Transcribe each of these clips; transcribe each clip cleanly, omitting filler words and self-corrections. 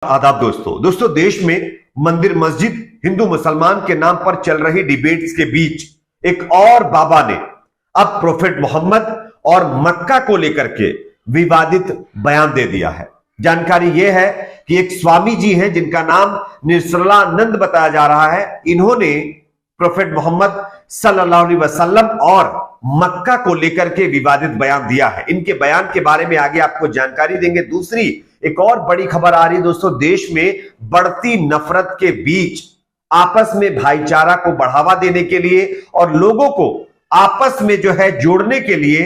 आदाब दोस्तों देश में मंदिर मस्जिद हिंदू मुसलमान के नाम पर चल रही डिबेट्स के बीच एक और बाबा ने अब प्रोफेट मोहम्मद और मक्का को लेकर के विवादित बयान दे दिया है। जानकारी यह है कि एक स्वामी जी हैं जिनका नाम निर्सलानंद बताया जा रहा है। इन्होंने प्रोफेट मोहम्मद सल्लल्लाहु अलैहि वसल्लम और मक्का को लेकर के विवादित बयान दिया है। इनके बयान के बारे में आगे आपको जानकारी देंगे। दूसरी एक और बड़ी खबर आ रही है दोस्तों, देश में बढ़ती नफरत के बीच आपस में भाईचारा को बढ़ावा देने के लिए और लोगों को आपस में जो है जोड़ने के लिए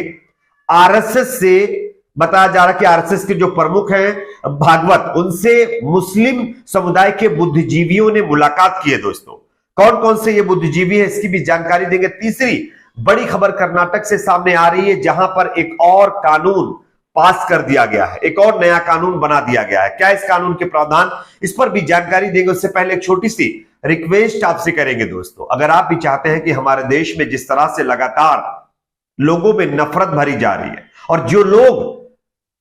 आरएसएस से बताया जा रहा है कि आरएसएस के जो प्रमुख हैं भागवत, उनसे मुस्लिम समुदाय के बुद्धिजीवियों ने मुलाकात की है। दोस्तों कौन कौन से ये बुद्धिजीवी है इसकी भी जानकारी देंगे। तीसरी बड़ी खबर कर्नाटक से सामने आ रही है, जहां पर एक और कानून पास कर दिया गया है, एक और नया कानून बना दिया गया है। क्या इस कानून के प्रावधान, इस पर भी जानकारी देंगे। उससे पहले एक छोटी सी रिक्वेस्ट आपसे करेंगे दोस्तों, अगर आप भी चाहते हैं कि हमारे देश में जिस तरह से लगातार लोगों में नफरत भरी जा रही है और जो लोग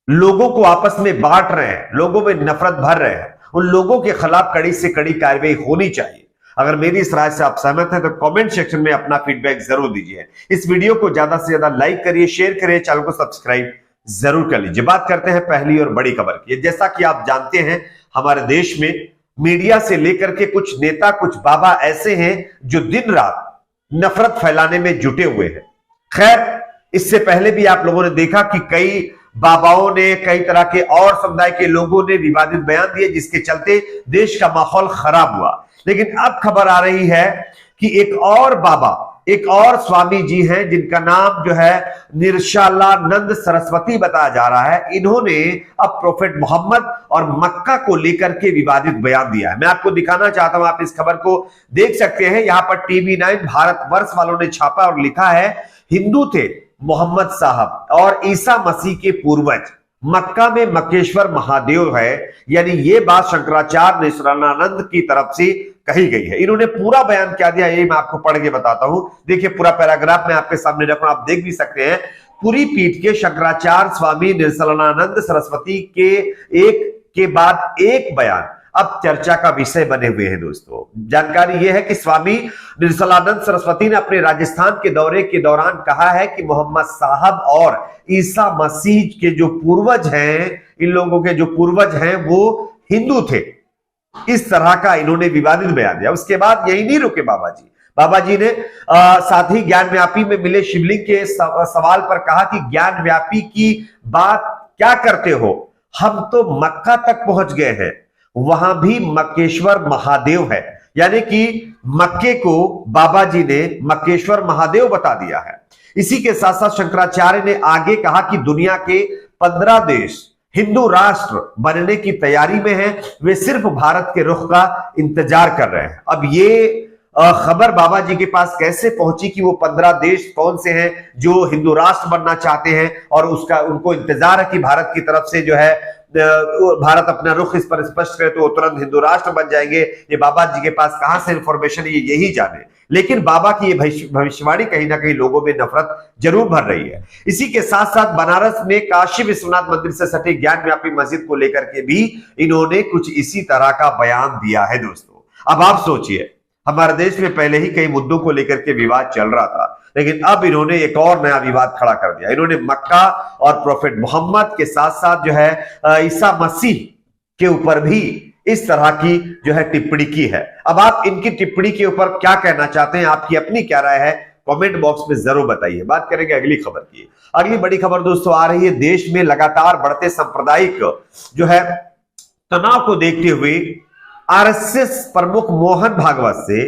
लोगों को आपस में बांट रहे हैं, लोगों में नफरत भर रहे हैं, उन लोगों के खिलाफ कड़ी से कड़ी कार्रवाई होनी चाहिए। अगर मेरी इस राय से आप सहमत हैं तो कमेंट सेक्शन में अपना फीडबैक जरूर दीजिए। इस वीडियो को ज्यादा से ज्यादा लाइक करिए, शेयर करिए, चैनल को सब्सक्राइब जरूर कर लीजिए। बात करते हैं पहली और बड़ी खबर की। जैसा कि आप जानते हैं हमारे देश में मीडिया से लेकर के कुछ नेता, कुछ बाबा ऐसे हैं जो दिन रात नफरत फैलाने में जुटे हुए हैं। खैर, इससे पहले भी आप लोगों ने देखा कि कई बाबाओं ने, कई तरह के और समुदाय के लोगों ने विवादित बयान दिए, जिसके चलते देश का माहौल खराब हुआ। लेकिन अब खबर आ रही है कि एक और बाबा, एक और स्वामी जी हैं जिनका नाम जो है निर्मलानंद सरस्वती बताया जा रहा है। इन्होंने अब प्रोफेट मोहम्मद और मक्का को लेकर के विवादित बयान दिया है। मैं आपको दिखाना चाहता हूं, आप इस खबर को देख सकते हैं। यहां पर TV9 भारतवर्ष वालों ने छापा और लिखा है, हिंदू थे मोहम्मद साहब और ईसा मसीह के पूर्वज, मक्का में मक्केश्वर महादेव है। यानी ये बात शंकराचार्य निर्मलानंद की तरफ से कही गई है। इन्होंने पूरा बयान क्या दिया ये मैं आपको पढ़ के बताता हूं। देखिए पूरा पैराग्राफ मैं आपके सामने रख रहा हूं, आप देख भी सकते हैं। पूरी पीठ के शंकराचार्य स्वामी निर्मलानंद सरस्वती के एक के बाद एक बयान अब चर्चा का विषय बने हुए हैं। दोस्तों जानकारी यह है कि स्वामी निर्मलानंद सरस्वती ने अपने राजस्थान के दौरे के दौरान कहा है कि मोहम्मद साहब और ईसा मसीह के जो पूर्वज हैं, इन लोगों के जो पूर्वज हैं वो हिंदू थे। इस तरह का इन्होंने विवादित बयान दिया। उसके बाद यही नहीं रुके बाबा जी ने साथ ही ज्ञान व्यापी में मिले शिवलिंग के सवाल पर कहा कि ज्ञान व्यापी की बात क्या करते हो, हम तो मक्का तक पहुंच गए हैं, वहां भी मक्केश्वर महादेव है। यानी कि मक्के को बाबा जी ने मक्केश्वर महादेव बता दिया है। इसी के साथ साथ शंकराचार्य ने आगे कहा कि दुनिया के 15 देश हिंदू राष्ट्र बनने की तैयारी में हैं, वे सिर्फ भारत के रुख का इंतजार कर रहे हैं। अब ये खबर बाबा जी के पास कैसे पहुंची कि वो 15 देश कौन से हैं जो हिंदू राष्ट्र बनना चाहते हैं और उसका उनको इंतजार है कि भारत की तरफ से जो है भारत अपना रुख इस पर स्पष्ट करे तो वो तुरंत हिंदू राष्ट्र बन जाएंगे। ये बाबा जी के पास कहां से इंफॉर्मेशन है ये यही जाने। लेकिन बाबा की ये भविष्यवाणी कहीं ना कहीं लोगों में नफरत जरूर भर रही है। इसी के साथ साथ बनारस में काशी विश्वनाथ मंदिर से सटे ज्ञान व्यापी मस्जिद को लेकर के भी इन्होंने कुछ इसी तरह का बयान दिया है। दोस्तों अब आप सोचिए, हमारे देश में पहले ही कई मुद्दों को लेकर के विवाद चल रहा था, लेकिन अब इन्होंने एक और नया विवाद खड़ा कर दिया। इन्होंने मक्का और प्रोफेट मोहम्मद के साथ साथ जो है ईसा मसीह के ऊपर भी इस तरह की जो है टिप्पणी की है। अब आप इनकी टिप्पणी के ऊपर क्या कहना चाहते हैं, आपकी अपनी क्या राय है, कमेंट बॉक्स में जरूर बताइए। बात करेंगे अगली खबर की। अगली बड़ी खबर दोस्तों आ रही है, देश में लगातार बढ़ते सांप्रदायिक जो है तनाव को देखते हुए आरएसएस प्रमुख मोहन भागवत से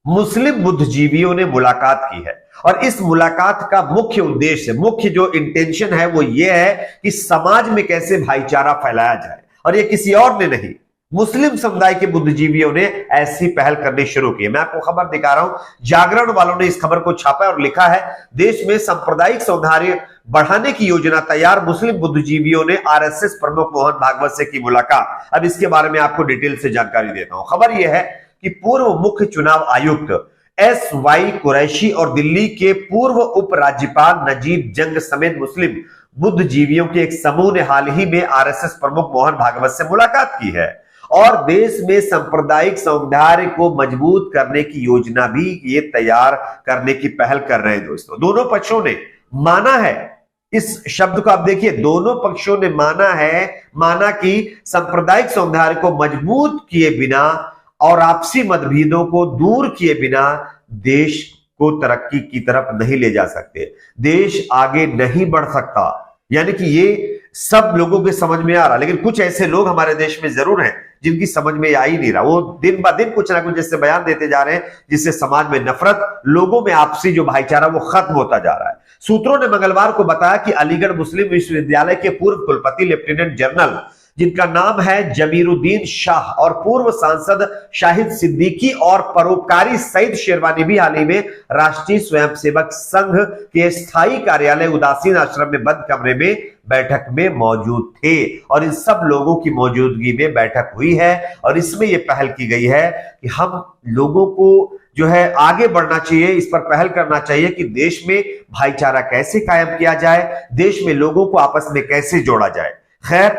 मुस्लिम बुद्धिजीवियों ने मुलाकात की है। और इस मुलाकात का मुख्य उद्देश्य, मुख्य जो इंटेंशन है वो ये है कि समाज में कैसे भाईचारा फैलाया जाए, और ये किसी और ने नहीं, मुस्लिम समुदाय के बुद्धिजीवियों ने ऐसी पहल करनी शुरू की। मैं आपको खबर दिखा रहा हूं, जागरण वालों ने इस खबर को छापा और लिखा है, देश में सांप्रदायिक सौहार्द बढ़ाने की योजना तैयार, मुस्लिम बुद्धिजीवियों ने आरएसएस प्रमुख मोहन भागवत से की मुलाकात। अब इसके बारे में आपको डिटेल से जानकारी देता हूं। खबर यह है कि पूर्व मुख्य चुनाव आयुक्त SY कुरैशी और दिल्ली के पूर्व उप राज्यपाल नजीब जंग समेत मुस्लिम बुद्धिजीवियों के एक समूह ने हाल ही में आरएसएस प्रमुख मोहन भागवत से मुलाकात की है। और देश में सांप्रदायिक सौहार्द को मजबूत करने की योजना भी ये तैयार करने की पहल कर रहे हैं। दोस्तों, दोनों पक्षों ने माना है, इस शब्द को आप देखिए, दोनों पक्षों ने माना कि सांप्रदायिक सौहार्द को मजबूत किए बिना और आपसी मतभेदों को दूर किए बिना देश को तरक्की की तरफ नहीं ले जा सकते, देश आगे नहीं बढ़ सकता। यानी कि ये सब लोगों के समझ में आ रहा, लेकिन कुछ ऐसे लोग हमारे देश में जरूर हैं जिनकी समझ में आ ही नहीं रहा। वो दिन ब दिन कुछ ना कुछ ऐसे बयान देते जा रहे हैं जिससे समाज में नफरत, लोगों में आपसी जो भाईचारा वो खत्म होता जा रहा है। सूत्रों ने मंगलवार को बताया कि अलीगढ़ मुस्लिम विश्वविद्यालय के पूर्व कुलपति लेफ्टिनेंट जनरल, जिनका नाम है जमीरुद्दीन शाह, और पूर्व सांसद शाहिद सिद्दीकी और परोपकारी सईद शेरवानी भी हाल ही में राष्ट्रीय स्वयंसेवक संघ के स्थायी कार्यालय उदासीन आश्रम में बंद कमरे में बैठक में मौजूद थे। और इन सब लोगों की मौजूदगी में बैठक हुई है और इसमें यह पहल की गई है कि हम लोगों को जो है आगे बढ़ना चाहिए, इस पर पहल करना चाहिए कि देश में भाईचारा कैसे कायम किया जाए, देश में लोगों को आपस में कैसे जोड़ा जाए। खैर,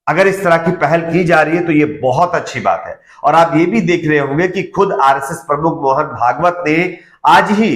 अगर इस तरह की पहल की जा रही है तो ये बहुत अच्छी बात है। और आप ये भी देख रहे होंगे कि खुद आरएसएस प्रमुख मोहन भागवत ने आज ही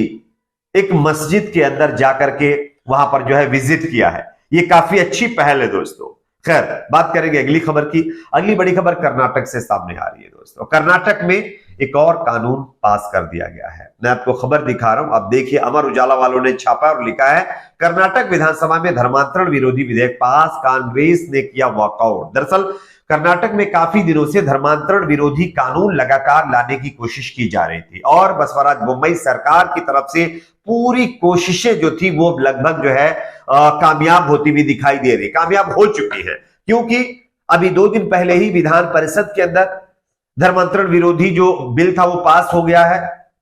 एक मस्जिद के अंदर जाकर के वहां पर जो है विजिट किया है। ये काफी अच्छी पहल है दोस्तों। खैर, बात करेंगे अगली खबर की। अगली बड़ी खबर कर्नाटक से सामने आ रही है दोस्तों। कर्नाटक में एक और कानून पास कर दिया गया है। मैं आपको खबर दिखा रहा हूं, आप देखिए। अमर उजाला वालों ने छापा और लिखा है, कर्नाटक विधानसभा में धर्मांतरण विरोधी विधेयक पास, कांग्रेस ने किया वॉकआउट। दरअसल कर्नाटक में काफी दिनों से धर्मांतरण विरोधी कानून लगातार लाने की कोशिश की जा रही थी और बसवराज बोम्मई सरकार की तरफ से पूरी कोशिशें जो थी वो लगभग जो है कामयाब होती हुई दिखाई दे रही, कामयाब हो चुकी है। क्योंकि अभी 2 दिन पहले ही विधान परिषद के अंदर धर्मांतरण विरोधी जो बिल था वो पास हो गया है,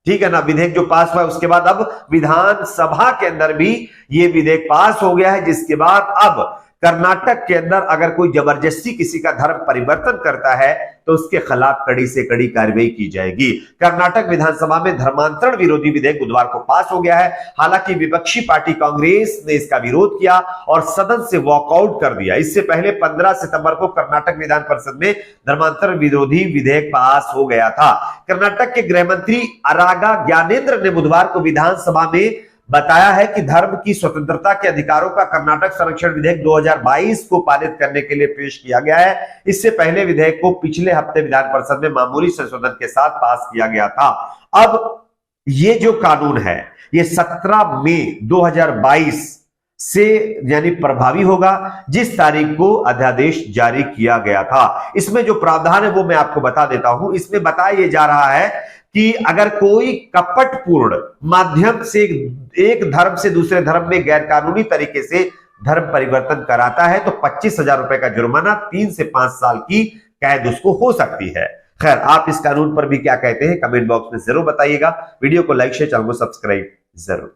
ठीक है ना, विधेयक जो पास हुआ है। उसके बाद अब विधानसभा के अंदर भी ये विधेयक पास हो गया है, जिसके बाद अब कर्नाटक के अंदर अगर कोई जबरदस्ती किसी का धर्म परिवर्तन करता है तो उसके खिलाफ कड़ी से कड़ी कार्रवाई की जाएगी। कर्नाटक विधानसभा में धर्मांतरण विरोधी विधेयक बुधवार को पास हो गया है। हालांकि विपक्षी पार्टी कांग्रेस ने इसका विरोध किया और सदन से वॉकआउट कर दिया। इससे पहले 15 सितंबर को कर्नाटक विधान परिषद में धर्मांतरण विरोधी विधेयक पास हो गया था। कर्नाटक के गृह मंत्री अरागा ज्ञानेंद्र ने बुधवार को विधानसभा में बताया है कि धर्म की स्वतंत्रता के अधिकारों का कर्नाटक संरक्षण विधेयक 2022 को पारित करने के लिए पेश किया गया है। इससे पहले विधेयक को पिछले हफ्ते विधान परिषद में मामूली संशोधन के साथ पास किया गया था। अब ये जो कानून है ये 17 मई 2022 से यानी प्रभावी होगा, जिस तारीख को अध्यादेश जारी किया गया था। इसमें जो प्रावधान है वो मैं आपको बता देता हूं। इसमें बताया ये जा रहा है कि अगर कोई कपटपूर्ण माध्यम से एक धर्म से दूसरे धर्म में गैरकानूनी तरीके से धर्म परिवर्तन कराता है तो 25,000 रुपए का जुर्माना, 3 से 5 साल की कैद उसको हो सकती है। खैर, आप इस कानून पर भी क्या कहते हैं कमेंट बॉक्स में जरूर बताइएगा। वीडियो को लाइक शेयर, चैनल को सब्सक्राइब जरूर।